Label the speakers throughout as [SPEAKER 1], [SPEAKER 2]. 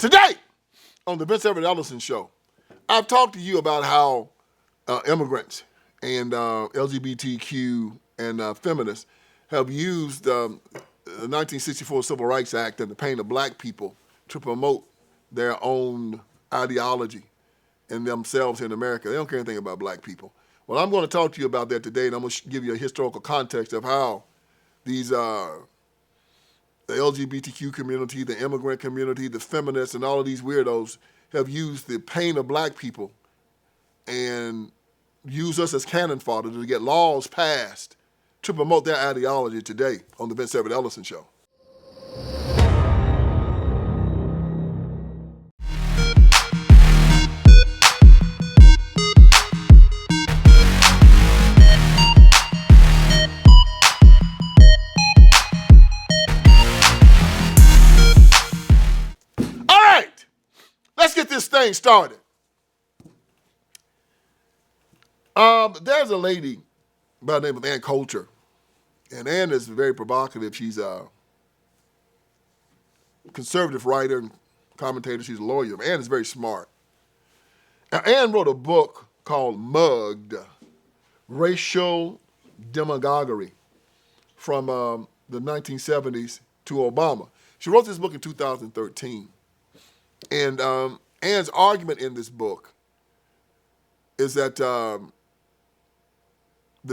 [SPEAKER 1] Today, on the Vince Everett Ellison Show, I've talked to you about how immigrants and LGBTQ and feminists have used the 1964 Civil Rights Act and the pain of black people to promote their own ideology and themselves in America. They don't care anything about black people. Well, I'm going to talk to you about that today, and I'm going to give you a historical context of how these the LGBTQ community, the immigrant community, the feminists, and all of these weirdos have used the pain of black people and use us as cannon fodder to get laws passed to promote their ideology today on the Vince Everett Ellison Show. Let's get this thing started. There's a lady by the name of Coulter, and Ann is very provocative. She's a conservative writer and commentator. She's a lawyer. Ann is very smart. Now, Ann wrote a book called Mugged, Racial Demagoguery, from the 1970s to Obama. She wrote this book in 2013. And Ann's argument in this book is that the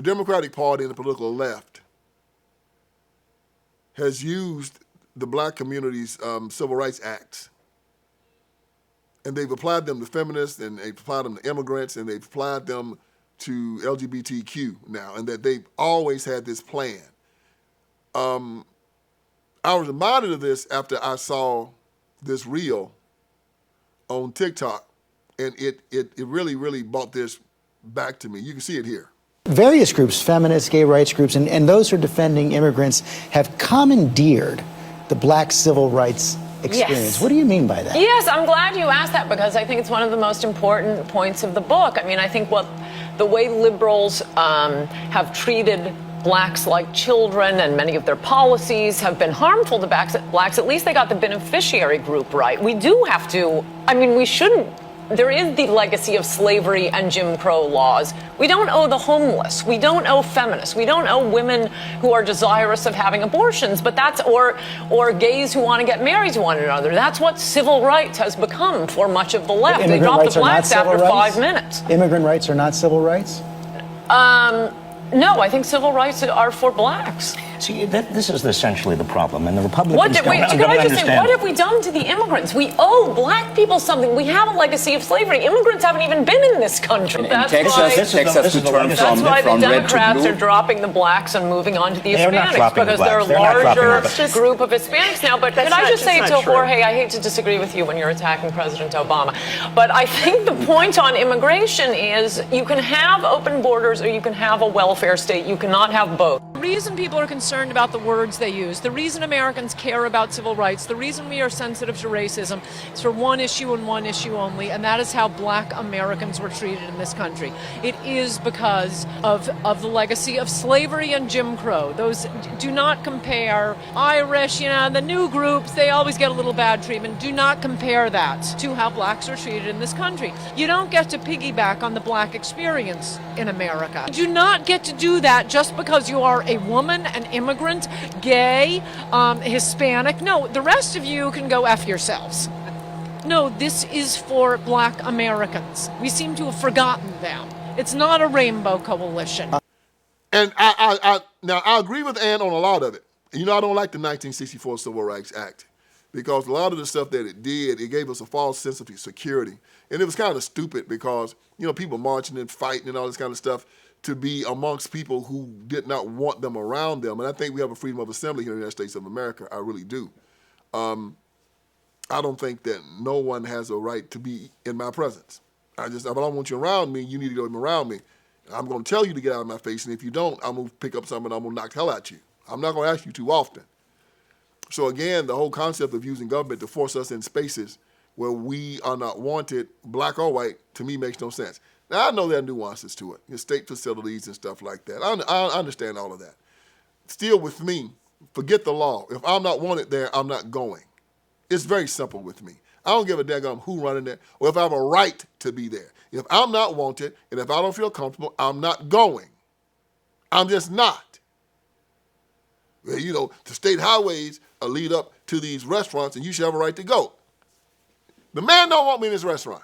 [SPEAKER 1] Democratic Party and the political left has used the black community's civil rights acts, and they've applied them to feminists, and they've applied them to immigrants, and they've applied them to LGBTQ now, and that they've always had this plan. I was reminded of this after I saw this reel on TikTok, and it really, really brought this back to me. You can see it here.
[SPEAKER 2] Various groups, feminists, gay rights groups, and those who are defending immigrants have commandeered the black civil rights experience. Yes. What do you mean by that?
[SPEAKER 3] Yes, I'm glad you asked that, because I think it's one of the most important points of the book. I mean, I think the way liberals have treated blacks like children, and many of their policies have been harmful to blacks. At least they got the beneficiary group right. We do have to, I mean, we shouldn't. There is the legacy of slavery and Jim Crow laws. We don't owe the homeless. We don't owe feminists. We don't owe women who are desirous of having abortions, but that's, or gays who want to get married to one another. That's what civil rights has become for much of the left. They dropped the blacks after 5 minutes.
[SPEAKER 2] Immigrant rights are not civil rights?
[SPEAKER 3] No, I think civil rights are for blacks.
[SPEAKER 4] See, this is essentially the problem, and the Republicans
[SPEAKER 3] What have we done to the immigrants? We owe black people something. We have a legacy of slavery. Immigrants haven't even been in this country.
[SPEAKER 5] That's why
[SPEAKER 3] the Democrats are dropping the blacks and moving on to the Hispanics, because they're a larger group of Hispanics now. But can I just say to Jorge, I hate to disagree with you when you're attacking President Obama, but I think the point on immigration is you can have open borders or you can have a welfare state. You cannot have both.
[SPEAKER 6] The reason people are concerned about the words they use, the reason Americans care about civil rights, the reason we are sensitive to racism is for one issue and one issue only, and that is how black Americans were treated in this country. It is because of the legacy of slavery and Jim Crow. Those do not compare. Irish, the new groups, they always get a little bad treatment. Do not compare that to how blacks are treated in this country. You don't get to piggyback on the black experience in America. You do not get to do that just because you are a woman, an immigrant, gay, Hispanic. No, the rest of you can go F yourselves. No, this is for black Americans. We seem to have forgotten them. It's not a rainbow coalition.
[SPEAKER 1] And I agree with Ann on a lot of it. I don't like the 1964 Civil Rights Act, because a lot of the stuff that it did, it gave us a false sense of security. And it was kind of stupid because, people marching and fighting and all this kind of stuff to be amongst people who did not want them around them. And I think we have a freedom of assembly here in the United States of America. I really do. I don't think that no one has a right to be in my presence. If I don't want you around me, you need to go around me. I'm going to tell you to get out of my face, and if you don't, I'm going to pick up something and I'm going to knock the hell out you. I'm not going to ask you too often. So again, the whole concept of using government to force us in spaces where we are not wanted, black or white, to me makes no sense. Now, I know there are nuances to it, state facilities and stuff like that. I understand all of that. Still, with me, forget the law. If I'm not wanted there, I'm not going. It's very simple with me. I don't give a daggum who running there or if I have a right to be there. If I'm not wanted and if I don't feel comfortable, I'm not going. I'm just not. Well, you know, the state highways lead up to these restaurants and you should have a right to go. The man don't want me in this restaurant.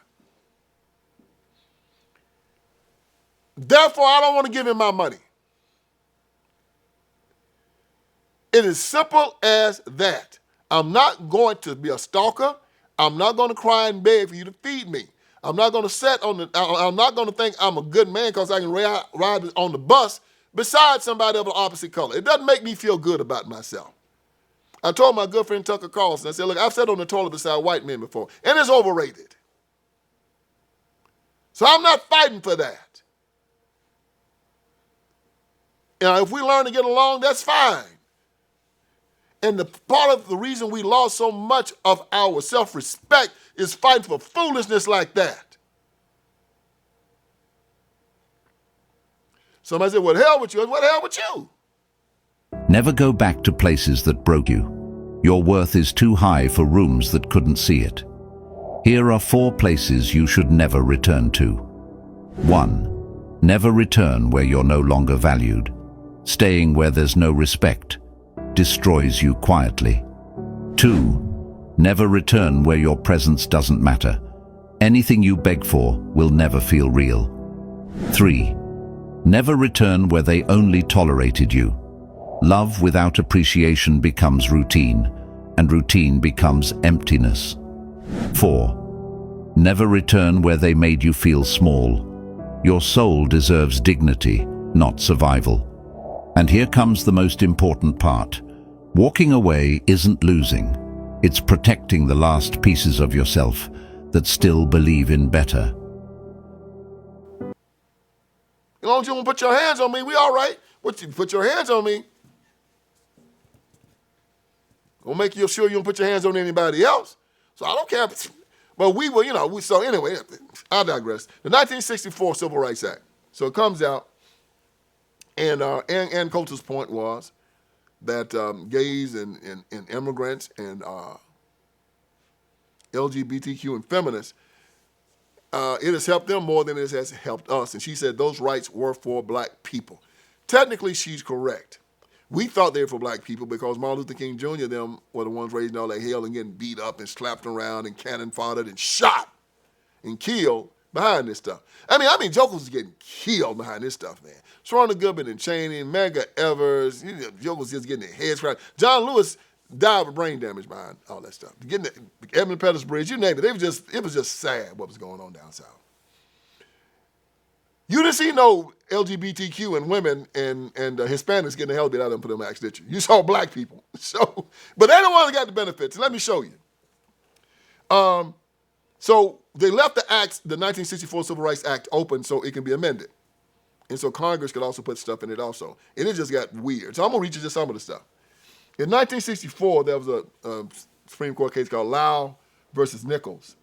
[SPEAKER 1] Therefore, I don't want to give him my money. It is simple as that. I'm not going to be a stalker. I'm not going to cry and beg for you to feed me. I'm not going to I'm not going to think I'm a good man because I can ride on the bus beside somebody of the opposite color. It doesn't make me feel good about myself. I told my good friend Tucker Carlson, I said, look, I've sat on the toilet beside white men before, and it's overrated. So I'm not fighting for that. Now, if we learn to get along, that's fine. And the part of the reason we lost so much of our self-respect is fighting for foolishness like that. Somebody said, what the hell with you? What the hell with you?
[SPEAKER 7] Never go back to places that broke you. Your worth is too high for rooms that couldn't see it. Here are 4 places you should never return to. 1. Never return where you're no longer valued. Staying where there's no respect destroys you quietly. 2. Never return where your presence doesn't matter. Anything you beg for will never feel real. 3. Never return where they only tolerated you. Love without appreciation becomes routine, and routine becomes emptiness. 4. Never return where they made you feel small. Your soul deserves dignity, not survival. And here comes the most important part. Walking away isn't losing. It's protecting the last pieces of yourself that still believe in better.
[SPEAKER 1] As long as you don't put your hands on me, we all right. But you put your hands on me, gonna make you sure you don't put your hands on anybody else. So I don't care. But we were, so anyway, I digress. The 1964 Civil Rights Act. So it comes out, and Coulter's point was that gays and immigrants and LGBTQ and feminists, it has helped them more than it has helped us. And she said those rights were for black people. Technically, she's correct. We thought they were for black people because Martin Luther King Jr. them were the ones raising all that hell and getting beat up and slapped around and cannon foddered and shot and killed behind this stuff. I mean, jokers was getting killed behind this stuff, man. Sharonda Goodman and Cheney, Medgar Evers, jokers just getting their heads cracked. John Lewis died of brain damage behind all that stuff. Getting the Edmund Pettus Bridge, you name it. It was just sad what was going on down south. You didn't see no LGBTQ and women and Hispanics getting the hell beat out of them for them acts, did you? You saw black people. So, but they're the ones that got the benefits. And let me show you. So they left the 1964 Civil Rights Act open so it can be amended. And so Congress could also put stuff in it also. And it just got weird. So I'm going to read you just some of the stuff. In 1964, there was a Supreme Court case called Lau versus Nichols.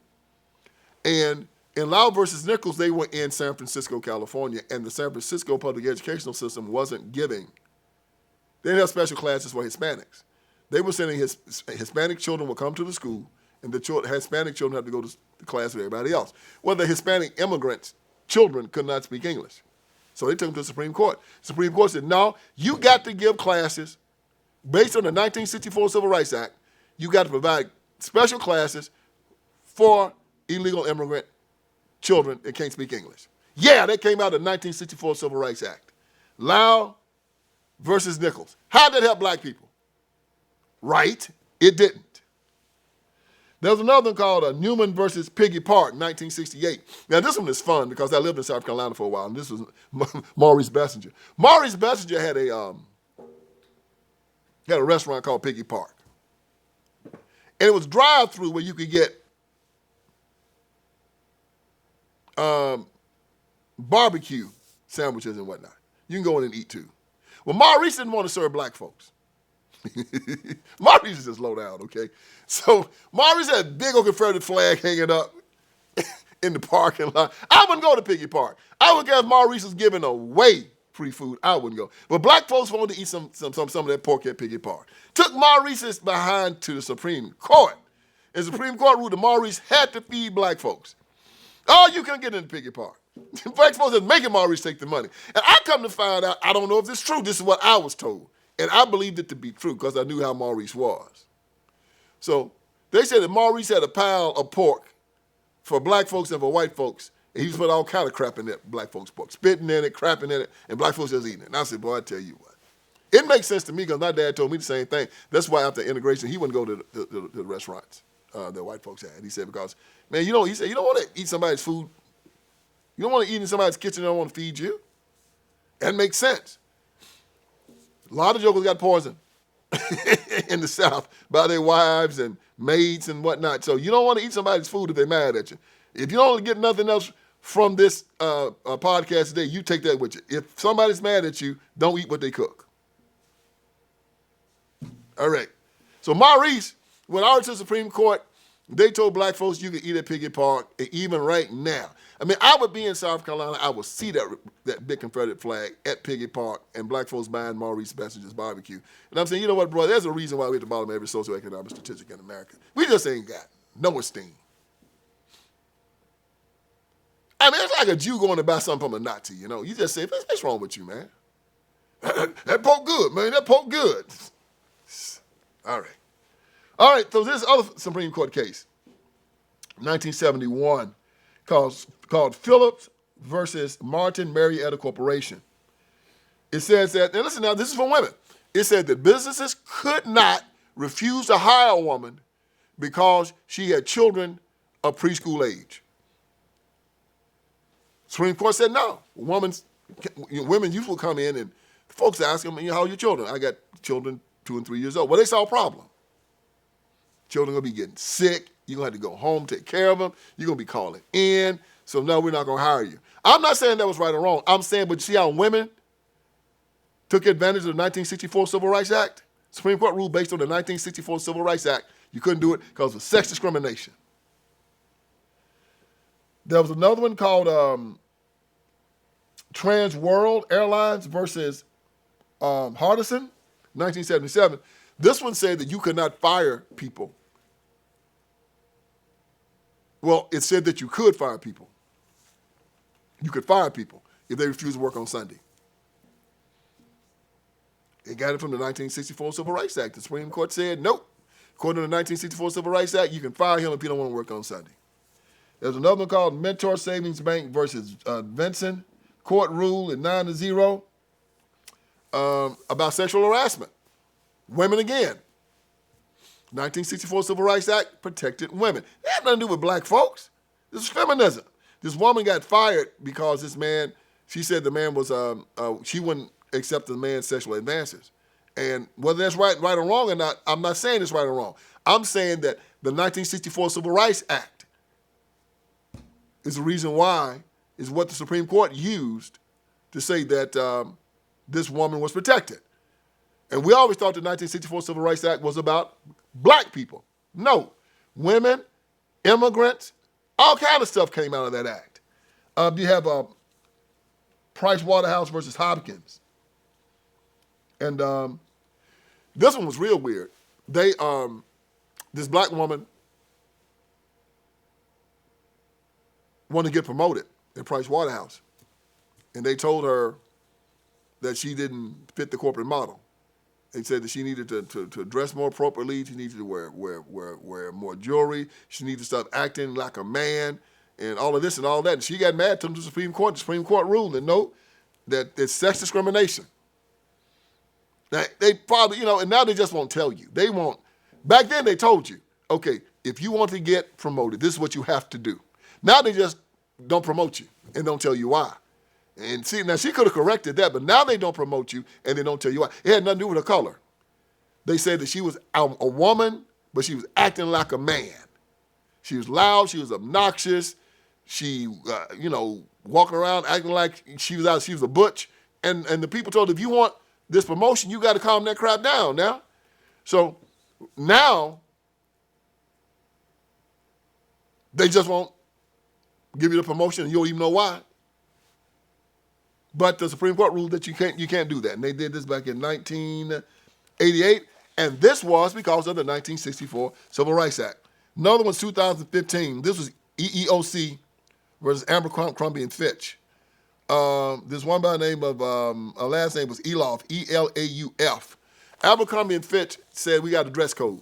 [SPEAKER 1] And in Lau versus Nichols, they were in San Francisco, California, and the San Francisco public educational system wasn't giving. They didn't have special classes for Hispanics. They were sending Hispanic children would come to the school, and the Hispanic children had to go to the class with everybody else. Well, the Hispanic immigrants' children could not speak English. So they took them to the Supreme Court. The Supreme Court said, no, you got to give classes based on the 1964 Civil Rights Act. You got to provide special classes for illegal immigrant children that can't speak English. Yeah, that came out of the 1964 Civil Rights Act. Lau versus Nichols. How did that help black people? Right, it didn't. There's another one called Newman versus Piggy Park, 1968. Now, this one is fun because I lived in South Carolina for a while, and this was Maurice Bessinger. Maurice Bessinger had a restaurant called Piggy Park. And it was drive-through where you could get barbecue sandwiches and whatnot. You can go in and eat too. Well, Maurice didn't want to serve black folks. Maurice is just low down, okay? So Maurice had a big old Confederate flag hanging up in the parking lot. I wouldn't go to Piggy Park. I would guess Maurice was giving away free food. I wouldn't go. But black folks wanted to eat some of that pork at Piggy Park. Took Maurice's behind to the Supreme Court. And the Supreme Court ruled that Maurice had to feed black folks. Oh, you couldn't get into Piggy Park. Black folks are making Maurice take the money. And I come to find out, I don't know if this is true. This is what I was told. And I believed it to be true because I knew how Maurice was. So they said that Maurice had a pile of pork for black folks and for white folks. And he was put all kind of crap in that black folks' pork, spitting in it, crapping in it, and black folks just eating it. And I said, boy, I tell you what. It makes sense to me because my dad told me the same thing. That's why after integration, he wouldn't go to the restaurants that white folks had. He said, because, man, he said, you don't want to eat somebody's food. You don't want to eat in somebody's kitchen that don't want to feed you. That makes sense. A lot of jokers got poisoned in the South by their wives and maids and whatnot. So you don't want to eat somebody's food if they're mad at you. If you don't get nothing else from this podcast today, you take that with you. If somebody's mad at you, don't eat what they cook. All right. So Maurice, when I went to the Supreme Court, they told black folks you could eat at Piggy Park, and even right now. I mean, I would be in South Carolina, I would see that big Confederate flag at Piggy Park, and black folks buying Maurice Messenger's barbecue. And I'm saying, you know what, bro, there's a reason why we're at the bottom of every socioeconomic statistic in America. We just ain't got no esteem. I mean, it's like a Jew going to buy something from a Nazi, you know. You just say, what's wrong with you, man? That pork good, man, that pork good. All right. All right, so this other Supreme Court case, 1971, called Phillips versus Martin Marietta Corporation. It says that, and listen now, this is for women. It said that businesses could not refuse to hire a woman because she had children of preschool age. Supreme Court said no. Women usually will come in and folks ask them, how are your children? I got children 2 and 3 years old. Well, they saw a problem. Children are going to be getting sick. You're going to have to go home, take care of them. You're going to be calling in. So, no, we're not going to hire you. I'm not saying that was right or wrong. I'm saying, but you see how women took advantage of the 1964 Civil Rights Act? Supreme Court ruled based on the 1964 Civil Rights Act. You couldn't do it because of sex discrimination. There was another one called Trans World Airlines versus Hardison, 1977. This one said that you could not fire people. Well, it said that you could fire people. You could fire people if they refuse to work on Sunday. They got it from the 1964 Civil Rights Act. The Supreme Court said, nope. According to the 1964 Civil Rights Act, you can fire him if he don't want to work on Sunday. There's another one called Mentor Savings Bank versus Vinson. Court ruled in 9-0 about sexual harassment. Women again. 1964 Civil Rights Act protected women. It had nothing to do with black folks. This is feminism. This woman got fired because this man, she said the man was, she wouldn't accept the man's sexual advances. And whether that's right or wrong or not, I'm not saying it's right or wrong. I'm saying that the 1964 Civil Rights Act is the reason why, is what the Supreme Court used to say that this woman was protected. And we always thought the 1964 Civil Rights Act was about black people. No. Women, immigrants, all kind of stuff came out of that act. You have Price Waterhouse versus Hopkins. And this one was real weird. They, this black woman wanted to get promoted at Price Waterhouse. And they told her that she didn't fit the corporate model. They said that she needed to dress more appropriately. She needed to wear more jewelry. She needed to stop acting like a man and all of this and all that. And she got mad to the Supreme Court. The Supreme Court ruled and no, that it's sex discrimination. Now, they probably, and now they just won't tell you. They won't. Back then they told you, okay, if you want to get promoted, this is what you have to do. Now they just don't promote you and don't tell you why. And see, now she could have corrected that, but now they don't promote you and they don't tell you why. It had nothing to do with her color. They said that she was a woman, but she was acting like a man. She was loud, she was obnoxious, she, walking around acting like she was a butch. And the people told her, if you want this promotion, you got to calm that crap down now. So now they just won't give you the promotion and you don't even know why. But the Supreme Court ruled that you can't do that. And they did this back in 1988. And this was because of the 1964 Civil Rights Act. Another one's 2015. This was EEOC versus Abercrombie and Fitch. There's one by the name of, her last name was Elauf, E-L-A-U-F. Abercrombie and Fitch said we got a dress code.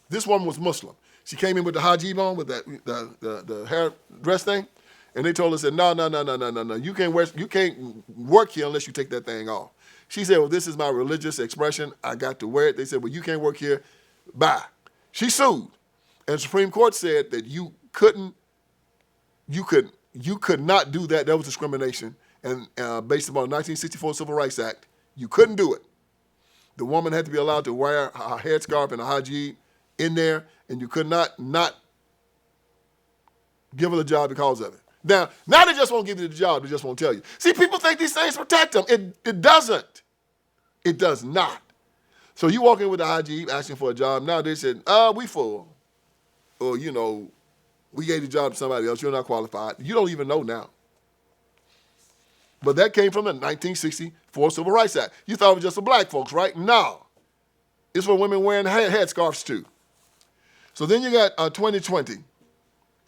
[SPEAKER 1] This woman was Muslim. She came in with the hijab on, with the hair dress thing, and they told her, said, no. You can't work here unless you take that thing off. She said, well, this is my religious expression. I got to wear it. They said, well, you can't work here. Bye. She sued. And the Supreme Court said that you could not do that. That was discrimination. And based upon the 1964 Civil Rights Act, you couldn't do it. The woman had to be allowed to wear a headscarf and a hijab in there, and you could not give her the job because of it. Now they just won't give you the job, they just won't tell you. See, people think these things protect them. It doesn't. It does not. So you walk in with a hijab asking for a job, now they said, we full. Or, we gave the job to somebody else, you're not qualified. You don't even know now. But that came from the 1964 Civil Rights Act. You thought it was just for black folks, right? No. It's for women wearing headscarves too. So then you got 2020.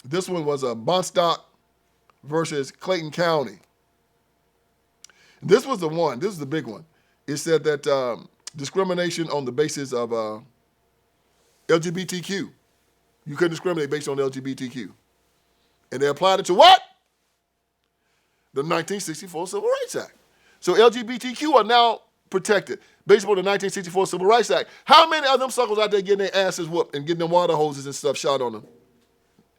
[SPEAKER 1] This one was Bonstock versus Clayton County. This was the one. This is the big one. It said that discrimination on the basis of LGBTQ. You couldn't discriminate based on LGBTQ. And they applied it to what? The 1964 Civil Rights Act. So LGBTQ are now protected based on the 1964 Civil Rights Act. How many of them suckers out there getting their asses whooped and getting them water hoses and stuff shot on them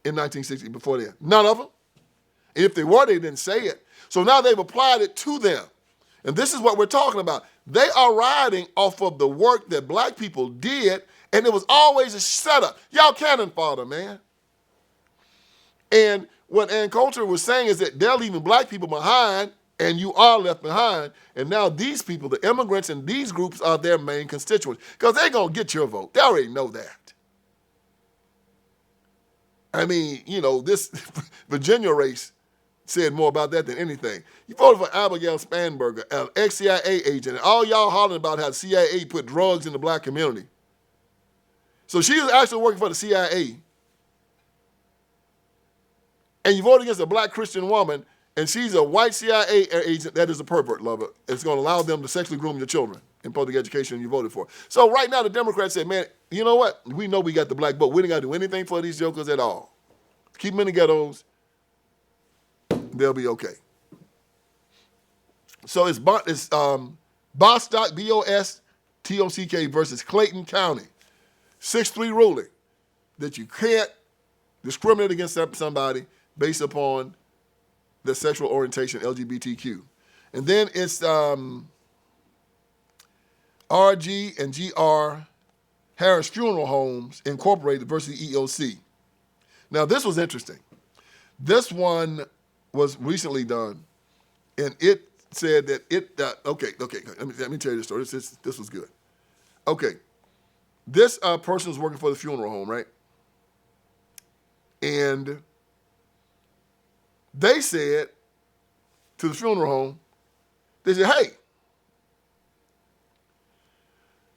[SPEAKER 1] in 1960 before that? None of them. And if they were, they didn't say it. So now they've applied it to them. And this is what we're talking about. They are riding off of the work that black people did, and it was always a setup. Y'all cannon fodder, man. And what Ann Coulter was saying is that they're leaving black people behind, and you are left behind. And now these people, the immigrants and these groups, are their main constituents because they're going to get your vote. They already know that. I mean, this Virginia race said more about that than anything. You voted for Abigail Spanberger, an ex-CIA agent, and all y'all hollering about how the CIA put drugs in the black community. So she was actually working for the CIA. And you vote against a black Christian woman, and she's a white CIA agent that is a pervert lover. It's going to allow them to sexually groom your children in public education you voted for. So right now the Democrats said, man, you know what? We know we got the black vote. We ain't got to do anything for these jokers at all. Keep them in the ghettos. They'll be okay. So it's Bostock, B-O-S-T-O-C-K versus Clayton County. 6-3 ruling that you can't discriminate against somebody based upon their sexual orientation, LGBTQ. And then it's RG and GR Harris Funeral Homes Incorporated versus EEOC. Now, this was interesting. This one was recently done, and it said that okay, let me tell you the story. This was good. Okay, this person was working for the funeral home, right? And they said to the funeral home, they said, hey,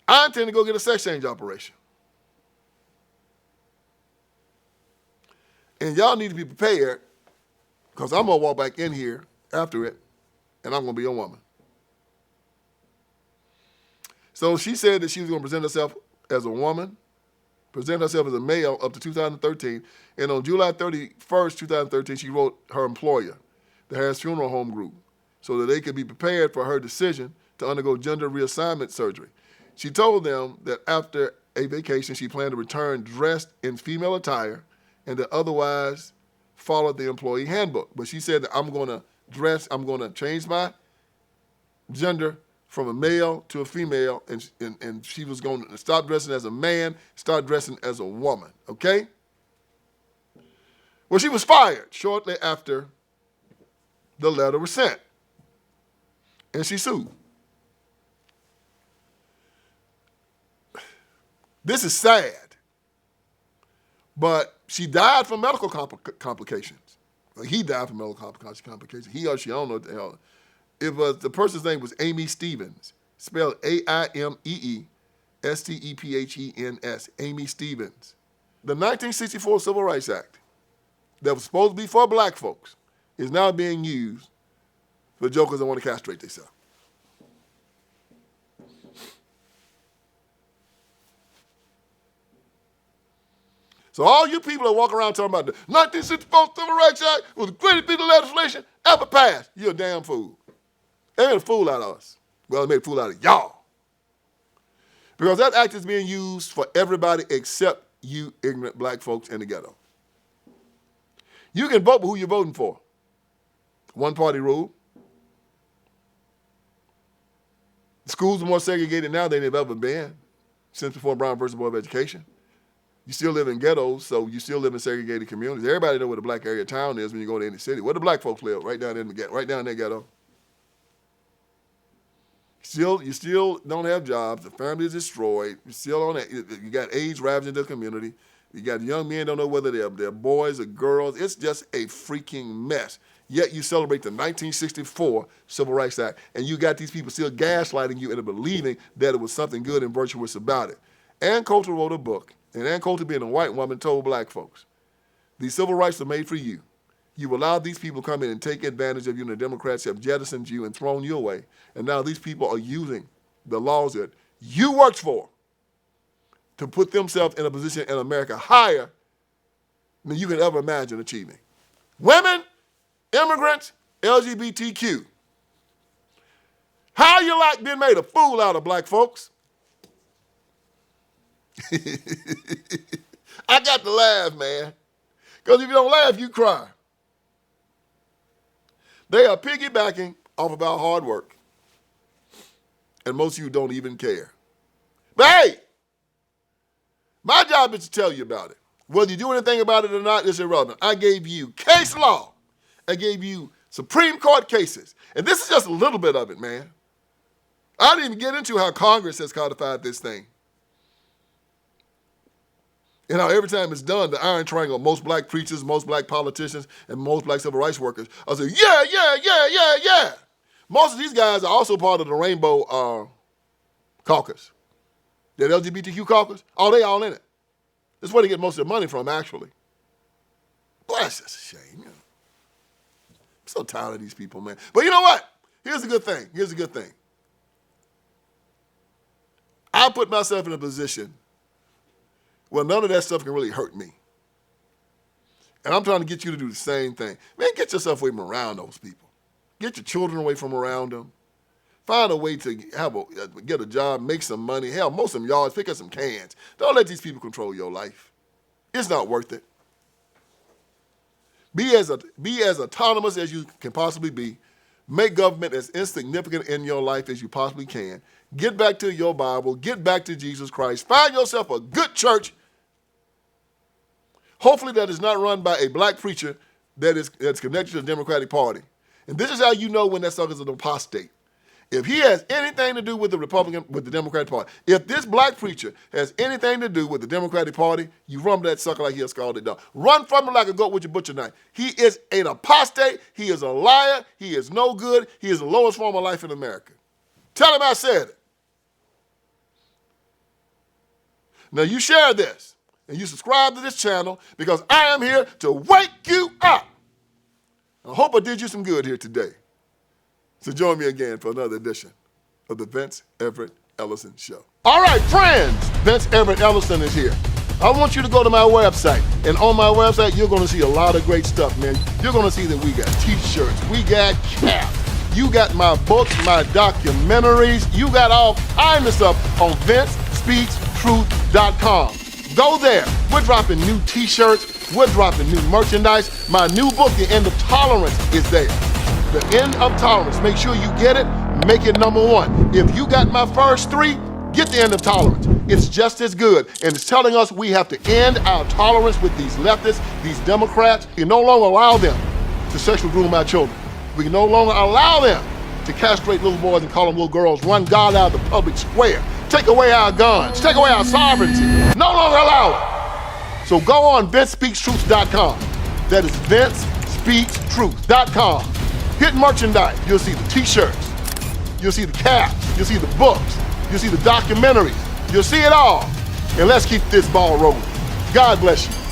[SPEAKER 1] I intend to go get a sex change operation. And y'all need to be prepared because I'm going to walk back in here after it and I'm going to be a woman. So she said that she was going to present herself as a woman, present herself as a male up to 2013. And on July 31st, 2013, she wrote her employer, the Harris Funeral Home Group, so that they could be prepared for her decision to undergo gender reassignment surgery. She told them that after a vacation, she planned to return dressed in female attire and to otherwise follow the employee handbook. But she said that I'm going to change my gender from a male to a female, and she was going to stop dressing as a man, start dressing as a woman, okay? Well, she was fired shortly after the letter was sent, and she sued. This is sad, but she died from medical complications. He died from medical complications. He or she, I don't know what the hell. The person's name was Amy Stevens, spelled A-I-M-E-E-S-T-E-P-H-E-N-S, Amy Stevens. the 1964 Civil Rights Act that was supposed to be for black folks is now being used for jokers that want to castrate themselves. So all you people that walk around talking about the 1964 Civil Rights Act was the greatest piece of legislation ever passed, you're a damn fool. They made a fool out of us. Well, they made a fool out of y'all. Because that act is being used for everybody except you ignorant black folks in the ghetto. You can vote for who you're voting for. One-party rule. Schools are more segregated now than they've ever been since before Brown versus Board of Education. You still live in ghettos, so you still live in segregated communities. Everybody know where the black area of town is when you go to any city. Where do black folks live? Right down in the ghetto, right down in that ghetto. You still don't have jobs. The family is destroyed. You still on that. You got AIDS ravaging the community. You got young men don't know whether they're boys or girls. It's just a freaking mess. Yet you celebrate the 1964 Civil Rights Act, and you got these people still gaslighting you into believing that it was something good and virtuous about it. Ann Coulter wrote a book, and Ann Coulter, being a white woman, told black folks, these civil rights are made for you. You allowed these people to come in and take advantage of you, and the Democrats have jettisoned you and thrown you away. And now these people are using the laws that you worked for to put themselves in a position in America higher than you can ever imagine achieving. Women, immigrants, LGBTQ. How you like being made a fool out of black folks? I got to laugh, man. Because if you don't laugh, you cry. They are piggybacking off of our hard work. And most of you don't even care. But hey, my job is to tell you about it. Whether you do anything about it or not is irrelevant. I gave you case law. I gave you Supreme Court cases. And this is just a little bit of it, man. I didn't even get into how Congress has codified this thing. And how every time it's done, the iron triangle, most black preachers, most black politicians, and most black civil rights workers are saying, yeah. Most of these guys are also part of the Rainbow Caucus. That LGBTQ caucus, they all in it. That's where they get most of their money from, actually. Boy, that's just a shame. I'm so tired of these people, man. But you know what? Here's a good thing. I put myself in a position where none of that stuff can really hurt me. And I'm trying to get you to do the same thing. Man, get yourself away from around those people. Get your children away from around them. Find a way to get a job, make some money. Hell, mow some yards, pick up some cans. Don't let these people control your life. It's not worth it. Be as autonomous as you can possibly be. Make government as insignificant in your life as you possibly can. Get back to your Bible. Get back to Jesus Christ. Find yourself a good church. Hopefully that is not run by a black preacher that's connected to the Democratic Party. And this is how you know when that sucker's an apostate. If he has anything to do with the Democratic Party, if this black preacher has anything to do with the Democratic Party, you run that sucker like he a scalded dog. Run from him like a goat with your butcher knife. He is an apostate. He is a liar. He is no good. He is the lowest form of life in America. Tell him I said it. Now you share this and you subscribe to this channel because I am here to wake you up. I hope I did you some good here today. So join me again for another edition of the Vince Everett Ellison Show. All right, friends, Vince Everett Ellison is here. I want you to go to my website. And on my website, you're going to see a lot of great stuff, man. You're going to see that we got t-shirts, we got caps. You got my books, my documentaries. You got all kinds of stuff on VinceSpeaksTruth.com. Go there. We're dropping new t-shirts. We're dropping new merchandise. My new book, The End of Tolerance, is there. The End of Tolerance. Make sure you get it. Make it #1. If you got my first 3, get The End of Tolerance. It's just as good. And it's telling us we have to end our tolerance with these leftists, these Democrats. We can no longer allow them to sexually groom our children. We can no longer allow them to castrate little boys and call them little girls, run God out of the public square, take away our guns, take away our sovereignty. No longer allow it. So go on VinceSpeaksTruth.com. That is VinceSpeaksTruth.com. Hit merchandise. You'll see the t-shirts. You'll see the caps. You'll see the books. You'll see the documentaries. You'll see it all. And let's keep this ball rolling. God bless you.